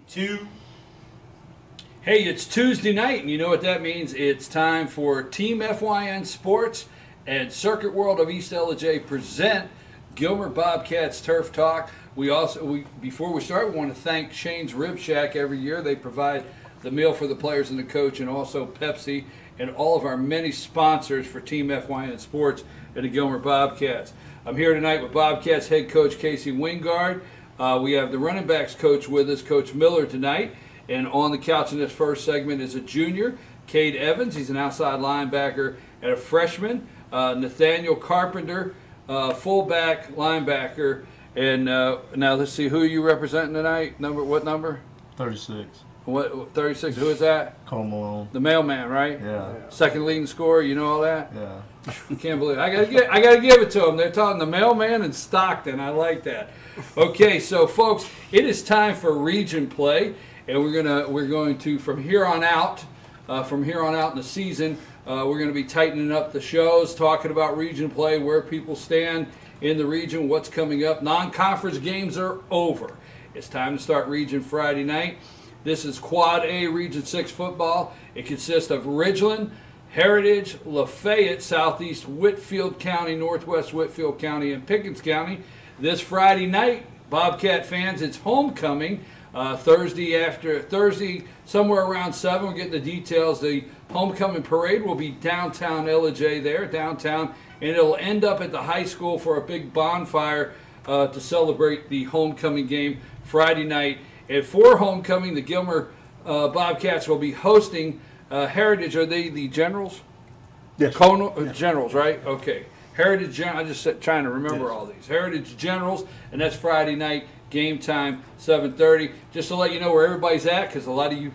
2. Hey, it's Tuesday night, and you know what that means. It's time for Team FYN Sports and Circuit World of East LJ present Gilmer Bobcats Turf Talk. Before we start, we want to thank Shane's Rib Shack. Every year they provide the meal for the players and the coach, and also Pepsi and all of our many sponsors for Team FYN Sports and the Gilmer Bobcats. I'm here tonight with Bobcats head coach Casey Wingard. We have the running backs coach with us, Coach Miller, tonight. And on the couch in this first segment is a junior, Cade Evans. He's an outside linebacker and a freshman. Nathaniel Carpenter, fullback linebacker. And now let's see, who are you representing tonight? What number? 36. What 36? Who is that? Cole Malone. The mailman, right? Yeah. Second leading scorer. You know all that? Yeah. I can't believe it. I gotta give it to them. They're talking the mailman in Stockton. I like that. Okay, so folks, it is time for region play. And we're going to from here on out in the season, we're going to be tightening up the shows, talking about region play, where people stand in the region, what's coming up. Non-conference games are over. It's time to start region Friday night. This is Quad A Region 6 football. It consists of Ridgeland, Heritage, Lafayette, Southeast Whitfield County, Northwest Whitfield County, and Pickens County. This Friday night, Bobcat fans, it's homecoming. Thursday, somewhere around 7, we're getting the details. The homecoming parade will be downtown LJ there, downtown, and it'll end up at the high school for a big bonfire to celebrate the homecoming game Friday night. And for homecoming, the Gilmer Bobcats will be hosting Heritage. Are they the Generals? Yes. Yes. Generals, right? Okay. Heritage Generals. I'm just trying to remember all these. Heritage Generals, and that's Friday night. Game time, 7:30. Just to let you know where everybody's at, because a lot of you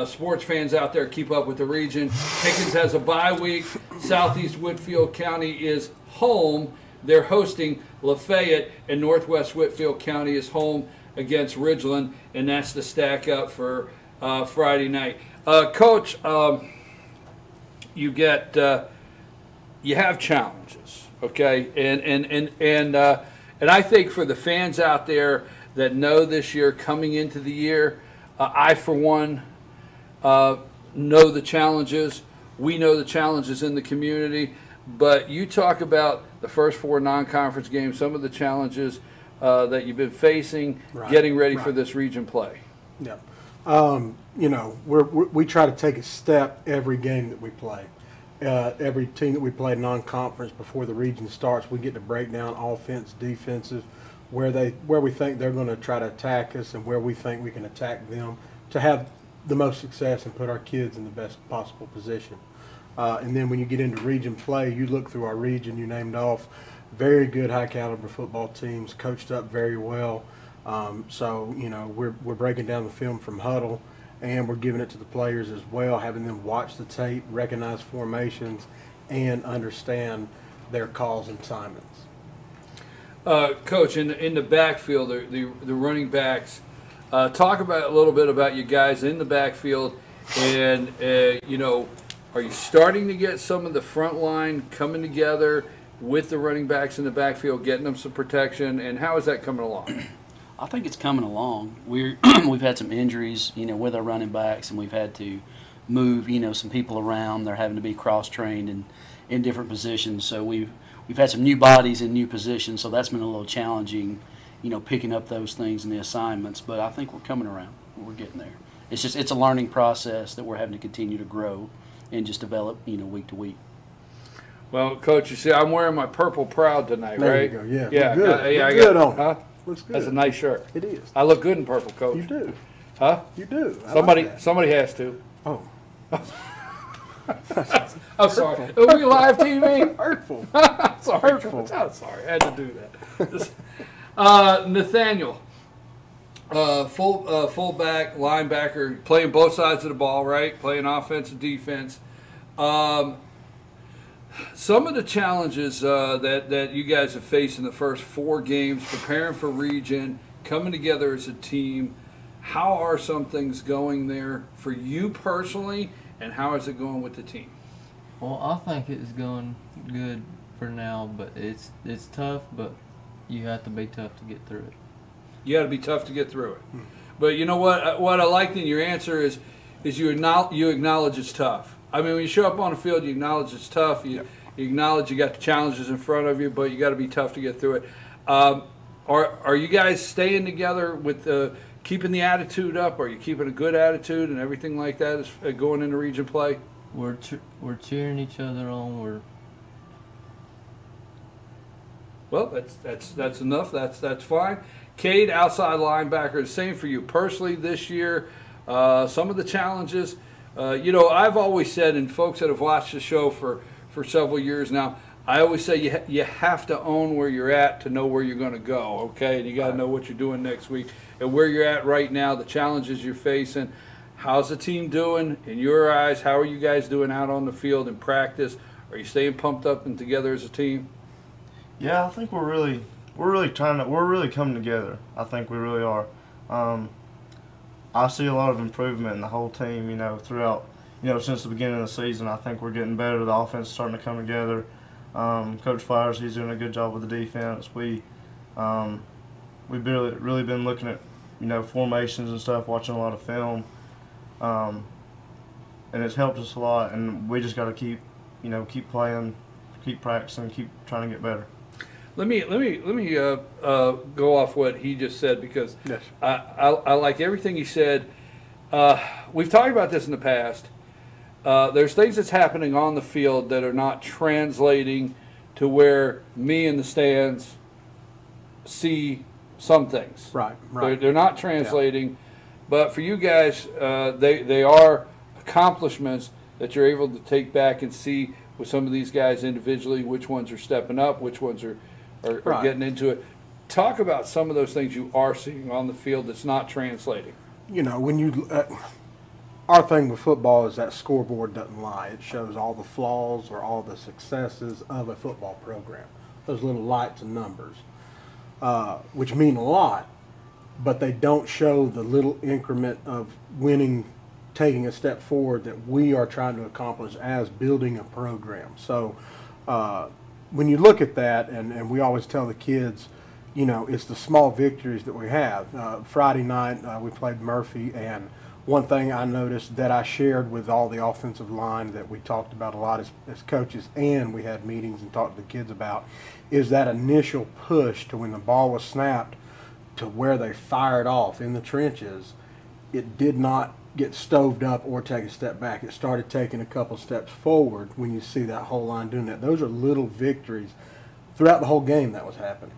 sports fans out there keep up with the region. Pickens has a bye week. Southeast Whitfield County is home. They're hosting Lafayette, and Northwest Whitfield County is home against Ridgeland, and that's the stack up for Friday night. Coach, you have challenges, okay, and I think for the fans out there that know this year coming into the year, I, for one, know the challenges. We know the challenges in the community. But you talk about the first 4 non-conference games, some of the challenges that you've been facing, getting ready for this region play. Yeah. You know, we try to take a step every game that we play. Every team that we play non-conference before the region starts, we get to break down offense, defensive, where we think they're going to try to attack us and where we think we can attack them to have the most success and put our kids in the best possible position. And then when you get into region play, you look through our region, you named off very good high caliber football teams, coached up very well. So, you know, we're breaking down the film from huddle, and we're giving it to the players as well, having them watch the tape, recognize formations, and understand their calls and assignments. Coach, in the backfield, the running backs, talk about a little bit about you guys in the backfield, and you know, are you starting to get some of the front line coming together with the running backs in the backfield, getting them some protection, and how is that coming along? I think it's coming along. We've had some injuries, you know, with our running backs, and we've had to move, you know, some people around. They're having to be cross-trained in different positions. So we've had some new bodies in new positions, so that's been a little challenging, you know, picking up those things in the assignments. But I think we're coming around. We're getting there. It's a learning process that we're having to continue to grow and just develop, you know, week to week. Well, Coach, you see, I'm wearing my purple Proud tonight, there right? There you go. Yeah. Good. I Good got, on. huh? Looks good. That's a nice shirt. It is. I look good in purple, Coach. You do. Huh? You do. Somebody has to. Oh. I'm sorry. Are we live TV? Hurtful. Sorry. Hurtful. I'm sorry. I had to do that. Nathaniel, fullback, linebacker, playing both sides of the ball, right? Playing offense and defense. Some of the challenges that you guys have faced in the first 4 games, preparing for region, coming together as a team, how are some things going there for you personally, and how is it going with the team? Well, I think it's going good for now, but it's tough, but you have to be tough to get through it. You got to be tough to get through it. But you know what? What I liked in your answer is you acknowledge it's tough. I mean, when you show up on the field, you acknowledge it's tough. You acknowledge you got the challenges in front of you, but you got to be tough to get through it. Are you guys staying together with keeping the attitude up? Are you keeping a good attitude and everything like that is going into region play? We're cheering each other on. Well, that's enough. That's fine. Cade, outside linebacker, same for you personally this year. Some of the challenges, you know, I've always said, and folks that have watched the show for several years now, I always say you have to own where you're at to know where you're going to go, okay? And you got to know what you're doing next week and where you're at right now, the challenges you're facing. How's the team doing in your eyes? How are you guys doing out on the field in practice? Are you staying pumped up and together as a team? Yeah, I think we're really coming together. I think we really are. I see a lot of improvement in the whole team, you know, throughout, you know, since the beginning of the season. I think we're getting better. The offense is starting to come together. Coach Flowers, he's doing a good job with the defense. We've really been looking at, you know, formations and stuff, watching a lot of film, and it's helped us a lot. And we just got to keep playing, keep practicing, keep trying to get better. Let me go off what he just said, because Yes. I like everything he said. We've talked about this in the past. There's things that's happening on the field that are not translating to where me in the stands see some things. Right. They're not translating, but for you guys, they are accomplishments that you're able to take back and see with some of these guys individually, which ones are stepping up, which ones are getting into it. Talk about some of those things you are seeing on the field that's not translating. You know, when you our thing with football is that scoreboard doesn't lie. It shows all the flaws or all the successes of a football program. Those little lights and numbers, which mean a lot, but they don't show the little increment of winning, taking a step forward that we are trying to accomplish as building a program. So when you look at that, and we always tell the kids, you know, it's the small victories that we have. Friday night we played Murphy, and one thing I noticed that I shared with all the offensive line that we talked about a lot as coaches, and we had meetings and talked to the kids about, is that initial push to when the ball was snapped to where they fired off in the trenches. It did not get stoved up or take a step back. It started taking a couple steps forward when you see that whole line doing that. Those are little victories throughout the whole game that was happening.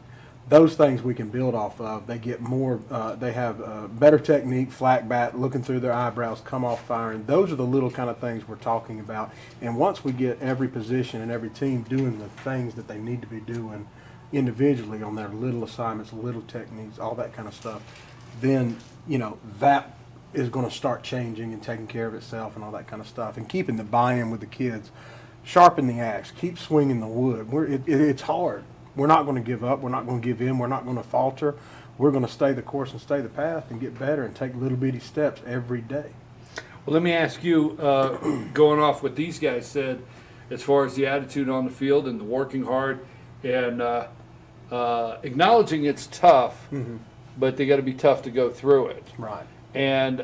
Those things we can build off of. They get more, they have better technique, flat bat, looking through their eyebrows, come off firing. Those are the little kind of things we're talking about. And once we get every position and every team doing the things that they need to be doing individually on their little assignments, little techniques, all that kind of stuff, then, you know, that is going to start changing and taking care of itself and all that kind of stuff. And keeping the buy-in with the kids. Sharpen the axe. Keep swinging the wood. It's hard. We're not going to give up. We're not going to give in. We're not going to falter. We're going to stay the course and stay the path and get better and take little bitty steps every day. Well, let me ask you, going off what these guys said, as far as the attitude on the field and the working hard and acknowledging it's tough, but they got to be tough to go through it. Right. And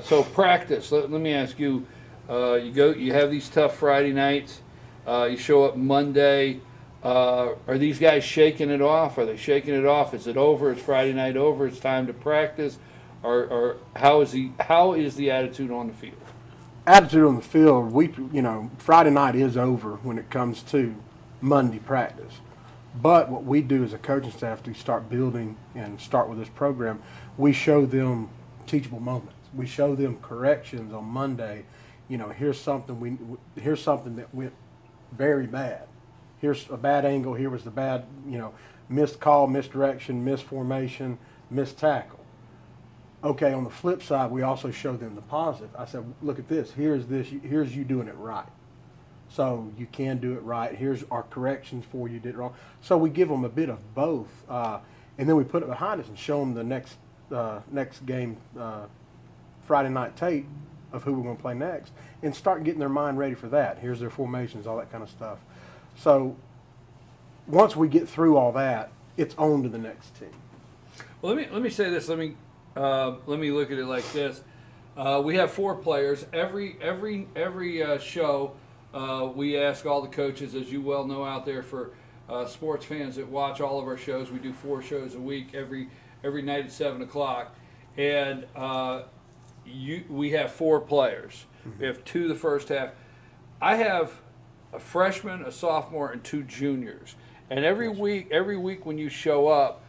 so practice. Let me ask you. You have these tough Friday nights. You show up Monday. Are these guys shaking it off? Are they shaking it off? Is it over? Is Friday night over? It's time to practice. Or how is the attitude on the field? Attitude on the field. Friday night is over when it comes to Monday practice. But what we do as a coaching staff to start building and start with this program, we show them teachable moments. We show them corrections on Monday. You know, here's something that went very bad. Here's a bad angle. Here was the bad, missed call, misdirection, misformation, missed tackle. Okay, on the flip side, we also show them the positive. I said, look at this. Here's you doing it right. So you can do it right. Here's our corrections for you did it wrong. So we give them a bit of both, and then we put it behind us and show them the next game, Friday night tape of who we're going to play next, and start getting their mind ready for that. Here's their formations, all that kind of stuff. So once we get through all that, it's on to the next team. Well, let me say this. let me look at it like this. We have 4 players. Every show, we ask all the coaches, as you well know out there, for sports fans that watch all of our shows. We do 4 shows a week every night at 7 o'clock, and we have 4 players. We have 2 the first half. I have a freshman, a sophomore, and 2 juniors. And every week when you show up,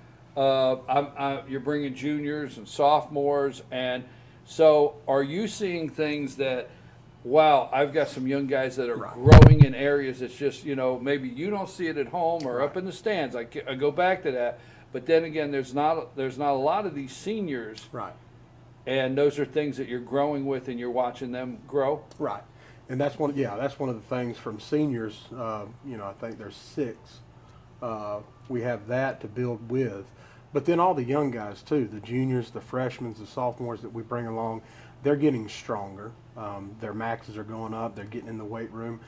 you're bringing juniors and sophomores. And so are you seeing things that, wow, I've got some young guys that are growing in areas that's just, maybe you don't see it at home or up in the stands. I go back to that. But then again, there's not a lot of these seniors. Right. And those are things that you're growing with and you're watching them grow. Right. And that's one of the things from seniors. I think there's 6. We have that to build with, but then all the young guys too, the juniors, the freshmen, the sophomores that we bring along, they're getting stronger. Their maxes are going up. They're getting in the weight room.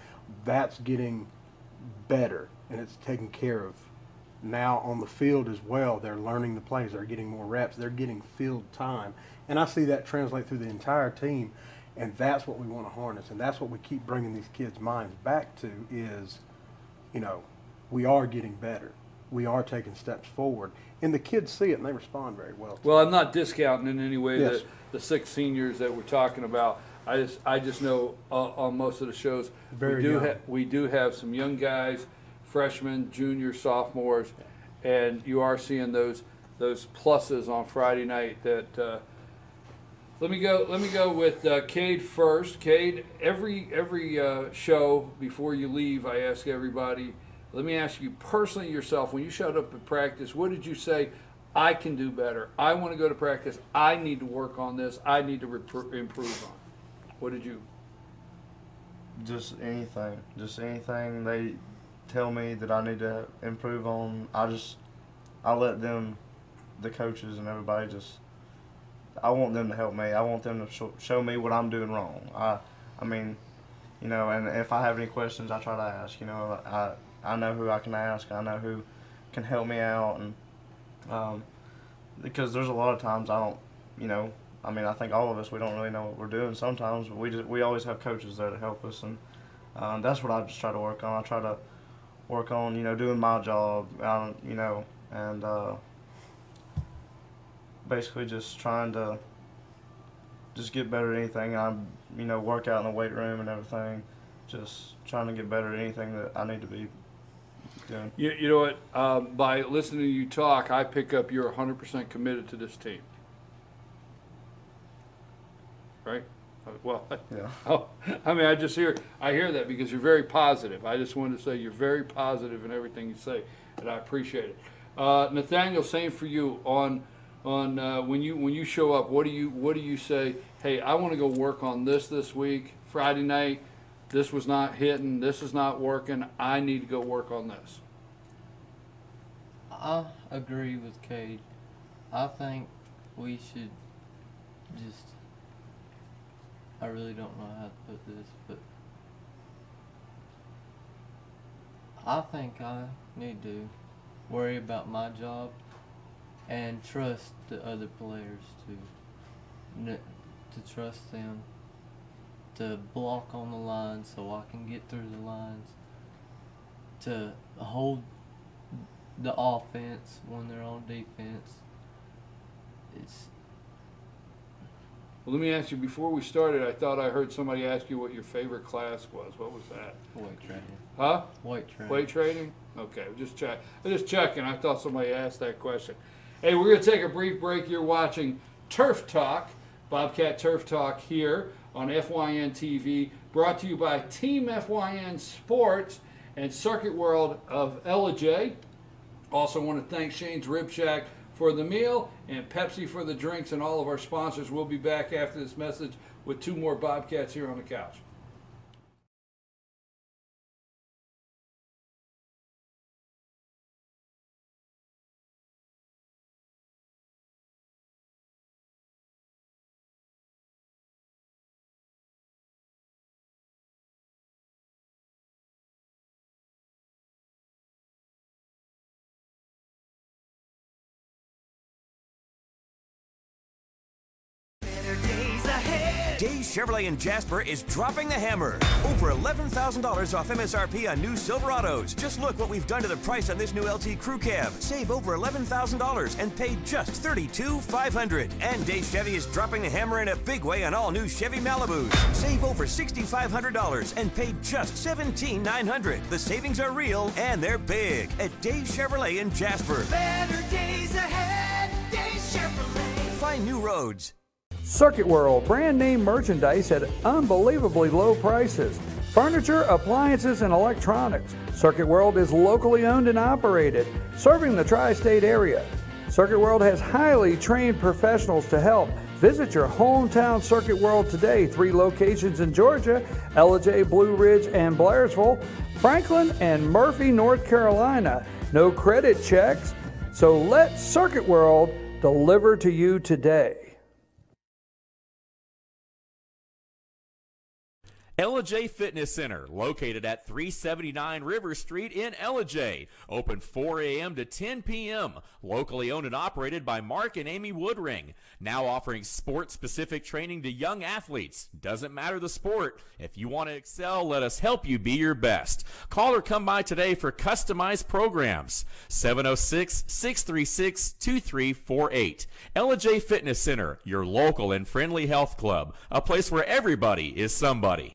That's getting better, and it's taken care of. Now on the field as well, they're learning the plays. They're getting more reps. They're getting field time, and I see that translate through the entire team. And that's what we want to harness, and that's what we keep bringing these kids' minds back to is, we are getting better. We are taking steps forward, and the kids see it, and they respond very well. Well, I'm not discounting in any way Yes. the 6 seniors that we're talking about. I just know on most of the shows Very young. We do have some young guys, freshmen, juniors, sophomores, and you are seeing those pluses on Friday night that. Let me go with Cade first. Cade, every show before you leave, I ask everybody. Let me ask you personally yourself. When you showed up at practice, what did you say? I can do better. I want to go to practice. I need to work on this. I need to improve on. What did you? Just anything they tell me that I need to improve on. I let them, the coaches and everybody, I want them to help me. I want them to show me what I'm doing wrong. I mean, and if I have any questions, I try to ask. I know who I can ask. I know who can help me out, and because there's a lot of times I don't, I think all of us, we don't really know what we're doing sometimes, but we always have coaches there to help us, and that's what I just try to work on. I try to work on, doing my job, and basically just trying to just get better at anything. Work out in the weight room and everything. Just trying to get better at anything that I need to be doing. You know what? By listening to you talk, I pick up you're 100% committed to this team. Right? Well, Yeah. I hear that because you're very positive. I just wanted to say you're very positive in everything you say, and I appreciate it. Nathaniel, same for you. On when you show up, what do you say? Hey, I want to go work on this week. Friday night, this was not hitting. This is not working. I need to go work on this. I agree with Cade. I think we should just. I really don't know how to put this, but I think I need to worry about my job and trust the other players to trust them to block on the line so I can get through the lines, to hold the offense when they're on defense. Well, let me ask you, before we started, I thought I heard somebody ask you what your favorite class was. What was that? Weight training. Huh? Weight training. Weight training? Okay, just checking. I thought somebody asked that question. Hey, we're going to take a brief break. You're watching Turf Talk, Bobcat Turf Talk here on FYNTV, brought to you by Team FYN Sports and Circuit World of LJ. Also want to thank Shane's Rib Shack for the meal and Pepsi for the drinks and all of our sponsors. We'll be back after this message with 2 more Bobcats here on the couch. Days Chevrolet in Jasper is dropping the hammer. Over $11,000 off MSRP on new Silverados. Just look what we've done to the price on this new LT Crew Cab. Save over $11,000 and pay just $32,500. And Days Chevy is dropping the hammer in a big way on all new Chevy Malibus. Save over $6,500 and pay just $17,900. The savings are real and they're big at Days Chevrolet in Jasper. Better days ahead, Days Chevrolet. Find new roads. Circuit World, brand name merchandise at unbelievably low prices. Furniture, appliances, and electronics. Circuit World is locally owned and operated, serving the tri-state area. Circuit World has highly trained professionals to help. Visit your hometown Circuit World today. 3 locations in Georgia, Ellijay, Blue Ridge, and Blairsville, Franklin, and Murphy, North Carolina. No credit checks, so let Circuit World deliver to you today. Ellijay Fitness Center, located at 379 River Street in Ellijay. Open 4 a.m. to 10 p.m. Locally owned and operated by Mark and Amy Woodring. Now offering sport-specific training to young athletes. Doesn't matter the sport. If you want to excel, let us help you be your best. Call or come by today for customized programs. 706-636-2348. Ellijay Fitness Center, your local and friendly health club. A place where everybody is somebody.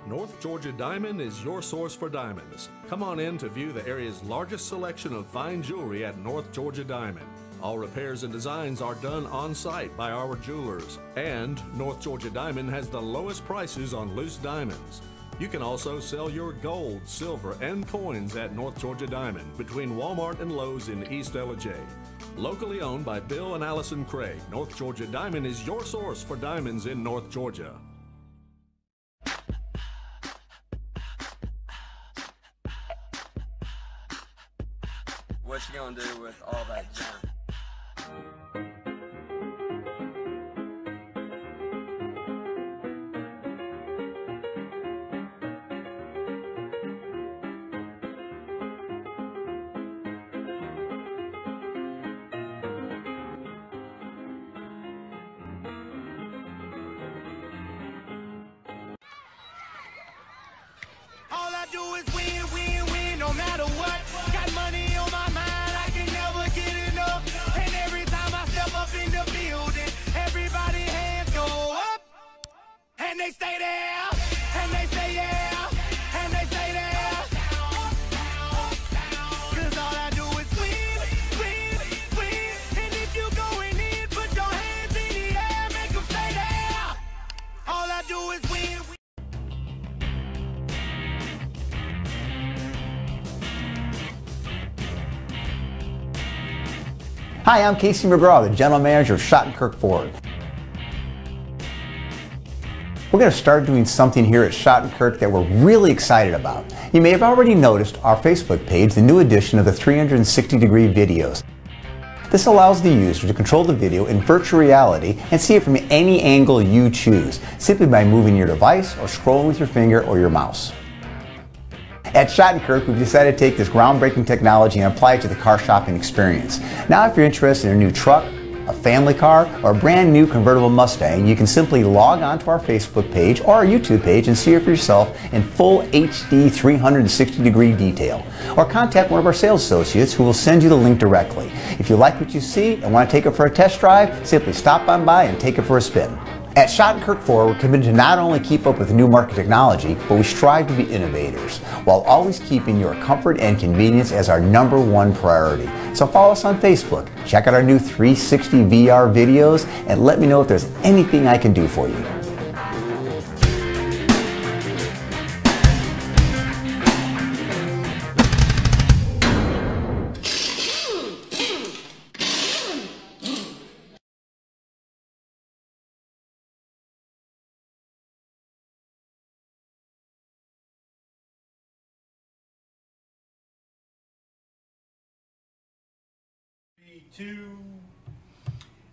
North Georgia Diamond is your source for diamonds. Come on in to view the area's largest selection of fine jewelry at North Georgia Diamond. All repairs and designs are done on site by our jewelers. And North Georgia Diamond has the lowest prices on loose diamonds. You can also sell your gold, silver, and coins at North Georgia Diamond between Walmart and Lowe's in East Ellijay. Locally owned by Bill and Allison Craig, North Georgia Diamond is your source for diamonds in North Georgia. What you gonna do with all that junk? All I do is win, win, win, no matter what. Got money on my mind, I can never get enough. And every time I step up in the building, everybody hands go up. And they stay there, and they say yeah, and they stay there. Cause all I do is win, win, win. And if you going in, put your hands in the air, make them stay there. All I do is win, win. Hi, I'm Casey McGraw, the General Manager of Schottenkirk Ford. We're going to start doing something here at Schottenkirk that we're really excited about. You may have already noticed our Facebook page, the new edition of the 360-degree videos. This allows the user to control the video in virtual reality and see it from any angle you choose, simply by moving your device or scrolling with your finger or your mouse. At Schottenkirk, we've decided to take this groundbreaking technology and apply it to the car shopping experience. Now, if you're interested in a new truck, a family car, or a brand new convertible Mustang, you can simply log on to our Facebook page or our YouTube page and see it for yourself in full HD 360-degree detail. Or contact one of our sales associates who will send you the link directly. If you like what you see and want to take it for a test drive, simply stop on by and take it for a spin. At Schottenkirk Ford, we're committed to not only keep up with new market technology, but we strive to be innovators, while always keeping your comfort and convenience as our #1 priority. So follow us on Facebook, check out our new 360 VR videos, and let me know if there's anything I can do for you.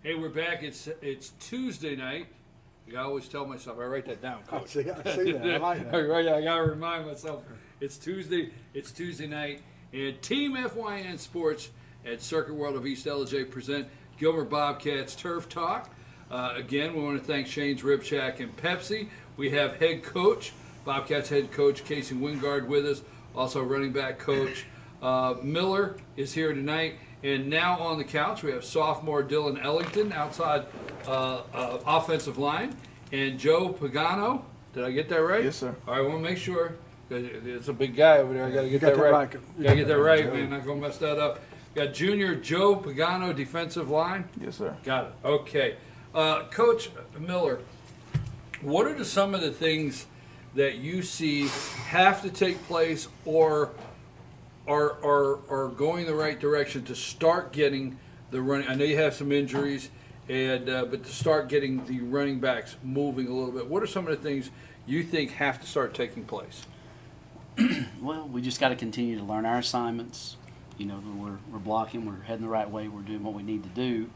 Hey, we're back. It's Tuesday night. I always tell myself, I write that down, Coach. I see that. I like that. Right, I gotta remind myself. It's Tuesday night, and Team FYN Sports at Circuit World of East Ellijay present Gilmer Bobcats Turf Talk. Again, we want to thank Shane's Rib Shack and Pepsi. We have head coach, Bobcats head coach Casey Wingard with us, also running back coach Miller is here tonight. And now on the couch, we have sophomore Dylan Ellington, outside offensive line, and Joe Pagano. Did I get that right? Yes, sir. All right, I want to make sure. It's a big guy over there. I got to get that right. Got to get that right, man. Not going to mess that up. Got junior Joe Pagano, defensive line. Yes, sir. Got it. Okay. Coach Miller, what are some of the things that you see have to take place or are going the right direction to start getting the running? I know you have some injuries, and but to start getting the running backs moving a little bit, what are some of the things you think have to start taking place? Well, we just got to continue to learn our assignments. You know, we're blocking, we're heading the right way, we're doing what we need to do,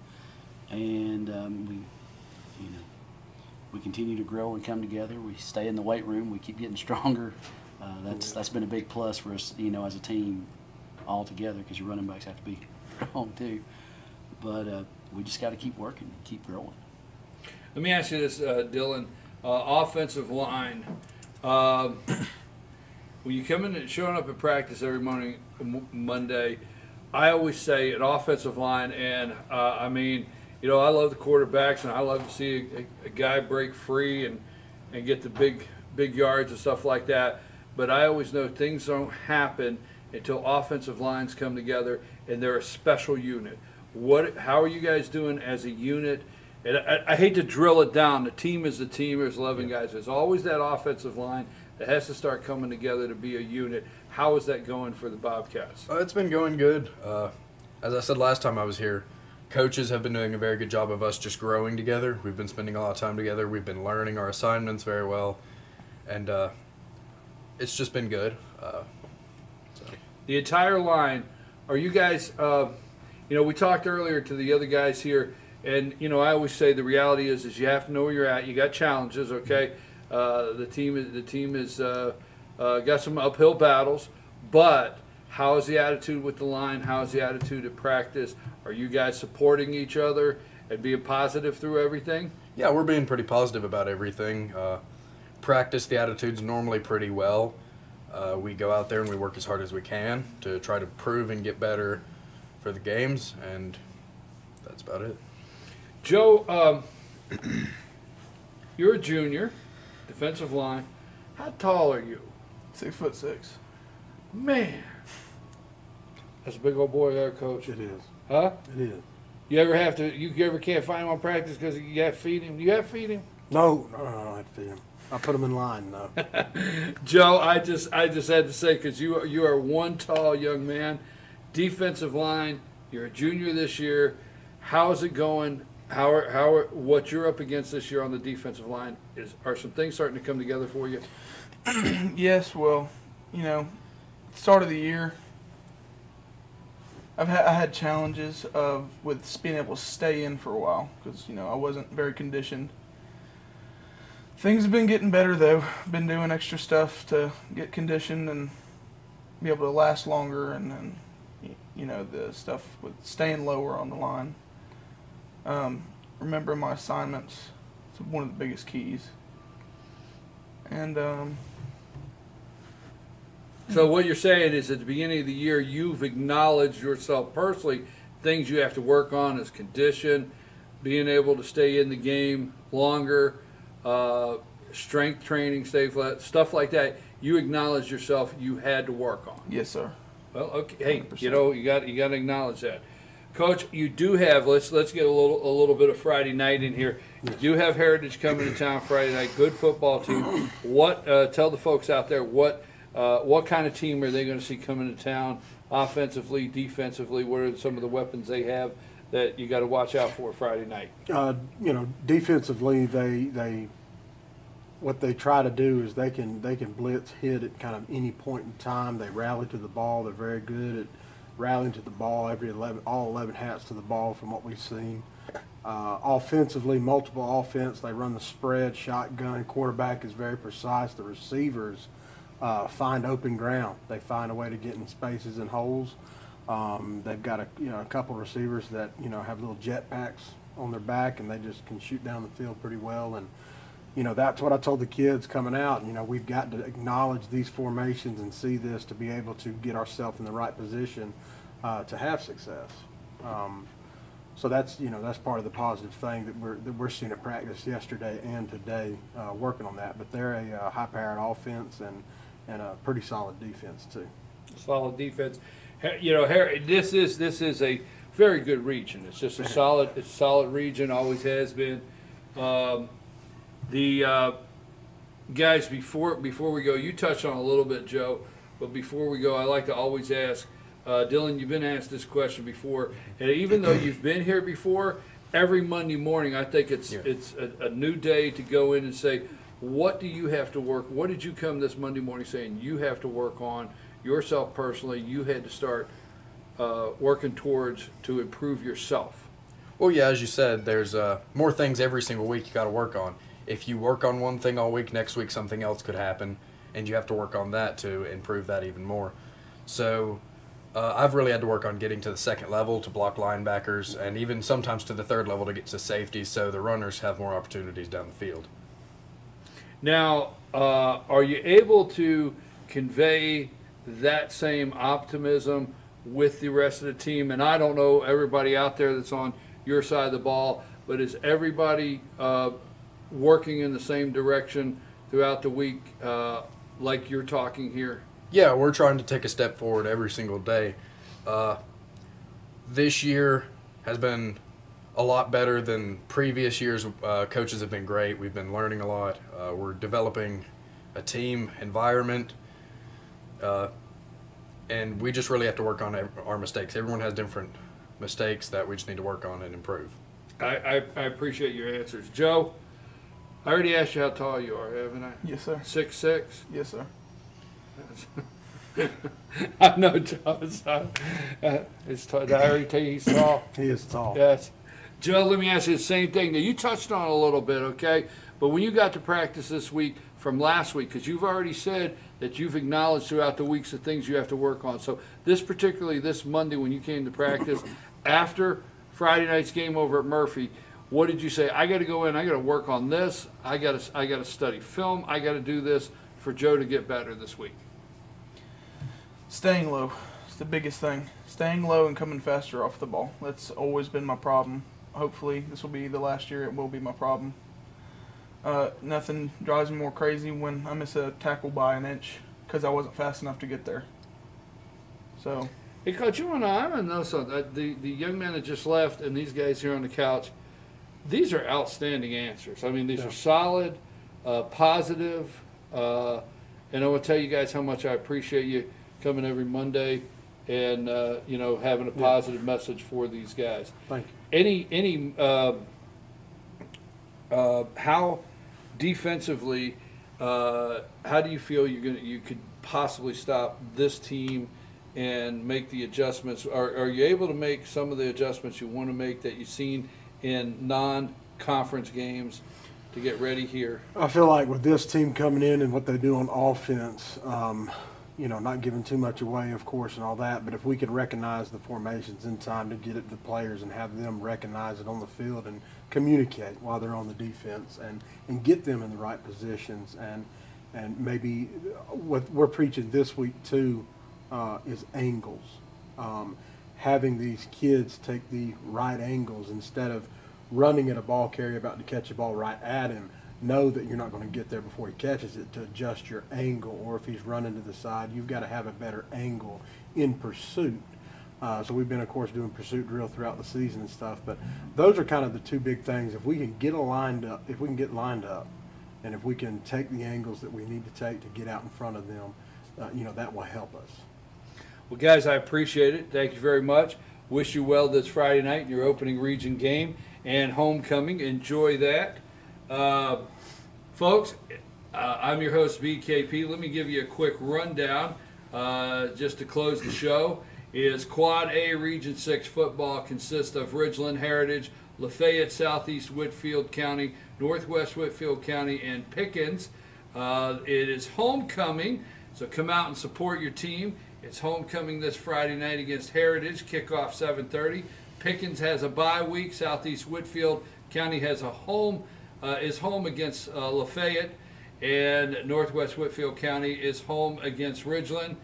and we continue to grow and come together. We stay in the weight room. We keep getting stronger. That's been a big plus for us, you know, as a team all together, because your running backs have to be strong too. But we just got to keep working and keep growing. Let me ask you this, Dylan. Offensive line. When you come in and showing up at practice every morning, Monday, I always say an offensive line, and I mean, you know, I love the quarterbacks, and I love to see a guy break free and get the big yards and stuff like that. But I always know things don't happen until offensive lines come together, and they're a special unit. How are you guys doing as a unit? And I hate to drill it down. The team is the team. There's 11 guys. There's always that offensive line that has to start coming together to be a unit. How is that going for the Bobcats? It's been going good. As I said last time I was here, coaches have been doing a very good job of us just growing together. We've been spending a lot of time together. We've been learning our assignments very well, and it's just been good. The entire line, are you guys, you know, we talked earlier to the other guys here, and, you know, I always say the reality is you have to know where you're at. You got challenges, okay? The team is got some uphill battles, but how is the attitude with the line? How is the attitude at practice? Are you guys supporting each other and being positive through everything? Yeah, we're being pretty positive about everything. Practice, the attitude's normally pretty well. We go out there and we work as hard as we can to try to prove and get better for the games, and that's about it. Joe, you're a junior, defensive line. How tall are you? 6'6". Man, that's a big old boy there, Coach. It is. Huh? It is. You ever can't find him on practice because you got to feed him? You have to feed him? No, I don't have to feed him. I put him in line, though. Joe, I just had to say, because you are one tall young man, defensive line. You're a junior this year. How is it going? What you're up against this year on the defensive line are some things starting to come together for you? Yes, well, you know, start of the year, I had challenges with being able to stay in for a while because, you know, I wasn't very conditioned. Things have been getting better, though. Been doing extra stuff to get conditioned and be able to last longer, and you know, the stuff with staying lower on the line. Remembering my assignments is one of the biggest keys. And so what you're saying is at the beginning of the year, you've acknowledged yourself personally, things you have to work on is condition, being able to stay in the game longer, strength training, stuff like that. You acknowledge yourself you had to work on. Yes, sir. Well, okay. Hey, 100%. you know, you got to acknowledge that. Coach, you do have, let's get a little bit of Friday night in here. You do have Heritage coming to town Friday night. Good football team. Tell the folks out there what kind of team are they going to see coming to town, offensively, defensively? What are some of the weapons they have that you got to watch out for Friday night? You know, defensively, what they try to do is they can blitz hit at kind of any point in time. They rally to the ball. They're very good at rallying to the ball. All 11 hats to the ball from what we've seen. Offensively, multiple offense. They run the spread, shotgun. Quarterback is very precise. The receivers find open ground. They find a way to get in spaces and holes. They've got a couple receivers that have little jet packs on their back, and they just can shoot down the field pretty well. And that's what I told the kids coming out. We've got to acknowledge these formations and see this to be able to get ourselves in the right position to have success. So that's part of the positive thing that we're seeing at practice yesterday and today, working on that. But they're a high-powered offense and a pretty solid defense too. Solid defense. Harry, this is a very good region. It's just a solid region. Always has been. The guys, before we go, you touched on a little bit, Joe. But before we go, I like to always ask. Dylan, you've been asked this question before, and even though you've been here before, every Monday morning I think it's a new day to go in and say, what do you have to work? What did you come this Monday morning saying you have to work on yourself personally? You had to start working towards to improve yourself. Well, yeah, as you said, there's more things every single week you got to work on. If you work on one thing all week, next week something else could happen, and you have to work on that to improve that even more. So. I've really had to work on getting to the second level to block linebackers, and even sometimes to the third level to get to safety, so the runners have more opportunities down the field. Now, are you able to convey that same optimism with the rest of the team? And I don't know everybody out there that's on your side of the ball, but is everybody working in the same direction throughout the week like you're talking here? Yeah, we're trying to take a step forward every single day. This year has been a lot better than previous years. Coaches have been great. We've been learning a lot. We're developing a team environment, and we just really have to work on our mistakes. Everyone has different mistakes that we just need to work on and improve. I appreciate your answers. Joe, I already asked you how tall you are, haven't I? Yes, sir. 6'6"? Yes, sir. I know Joe is tall. Did I already tell you he's tall? He is tall. Yes. Joe, let me ask you the same thing. Now, you touched on it a little bit, okay? But when you got to practice this week from last week, because you've already said that you've acknowledged throughout the weeks the things you have to work on. So particularly this Monday when you came to practice, after Friday night's game over at Murphy, what did you say? I got to go in. I got to work on this. I got to study film. I got to do this for Joe to get better this week. Staying low is the biggest thing. Staying low and coming faster off the ball. That's always been my problem. Hopefully this will be the last year it will be my problem. Nothing drives me more crazy when I miss a tackle by an inch because I wasn't fast enough to get there. So. Hey, Coach, you want to know, I'm going to know something. The young man that just left and these guys here on the couch, these are outstanding answers. I mean, these are solid, positive, and I want to tell you guys how much I appreciate you coming every Monday and having a positive message for these guys. Thank you. Any how defensively how do you feel you could possibly stop this team and make the adjustments? Are you able to make some of the adjustments you want to make that you've seen in non-conference games to get ready here? I feel like with this team coming in and what they do on offense, not giving too much away, of course, and all that, but if we could recognize the formations in time to get it to players and have them recognize it on the field and communicate while they're on the defense and get them in the right positions, and maybe what we're preaching this week too is angles. Having these kids take the right angles instead of running at a ball carrier about to catch a ball right at him. Know that you're not going to get there before he catches it, to adjust your angle, or if he's running to the side, you've got to have a better angle in pursuit. So we've been, of course, doing pursuit drill throughout the season and stuff, but those are kind of the two big things. If we can get lined up, and if we can take the angles that we need to take to get out in front of them, that will help us. Well, guys, I appreciate it. Thank you very much. Wish you well this Friday night in your opening region game and homecoming. Enjoy that. Folks, I'm your host, BKP. Let me give you a quick rundown just to close the show. Is Quad A Region 6 football consists of Ridgeland, Heritage, Lafayette, Southeast Whitfield County, Northwest Whitfield County, and Pickens. It is homecoming So come out and support your team. It's homecoming this Friday night against Heritage, kickoff 7:30. Pickens has a bye week. Southeast Whitfield County has a is home against Lafayette, and Northwest Whitfield County is home against Ridgeland.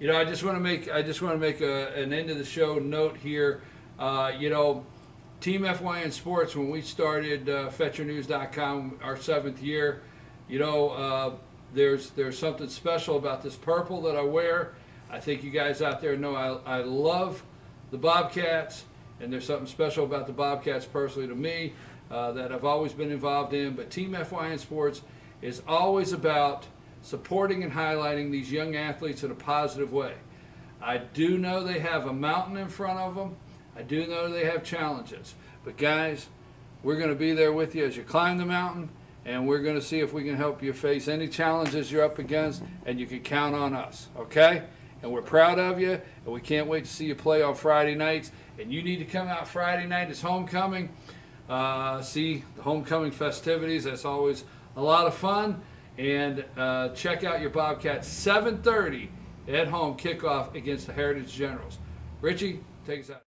You know, I just want to make an end of the show note here. You know, Team FYN Sports, when we started FetchYourNews.com, our 7th year, you know, there's something special about this purple that I wear. I think you guys out there know I love the Bobcats, and there's something special about the Bobcats personally to me that I've always been involved in. But Team FYN Sports is always about supporting and highlighting these young athletes in a positive way. I do know they have a mountain in front of them. I do know they have challenges. But guys, we're going to be there with you as you climb the mountain, and we're going to see if we can help you face any challenges you're up against, and you can count on us, okay? And we're proud of you, and we can't wait to see you play on Friday nights. And you need to come out Friday night. It's homecoming. See the homecoming festivities. That's always a lot of fun. And check out your Bobcats, 7:30 at home kickoff against the Heritage Generals. Richie, take us out.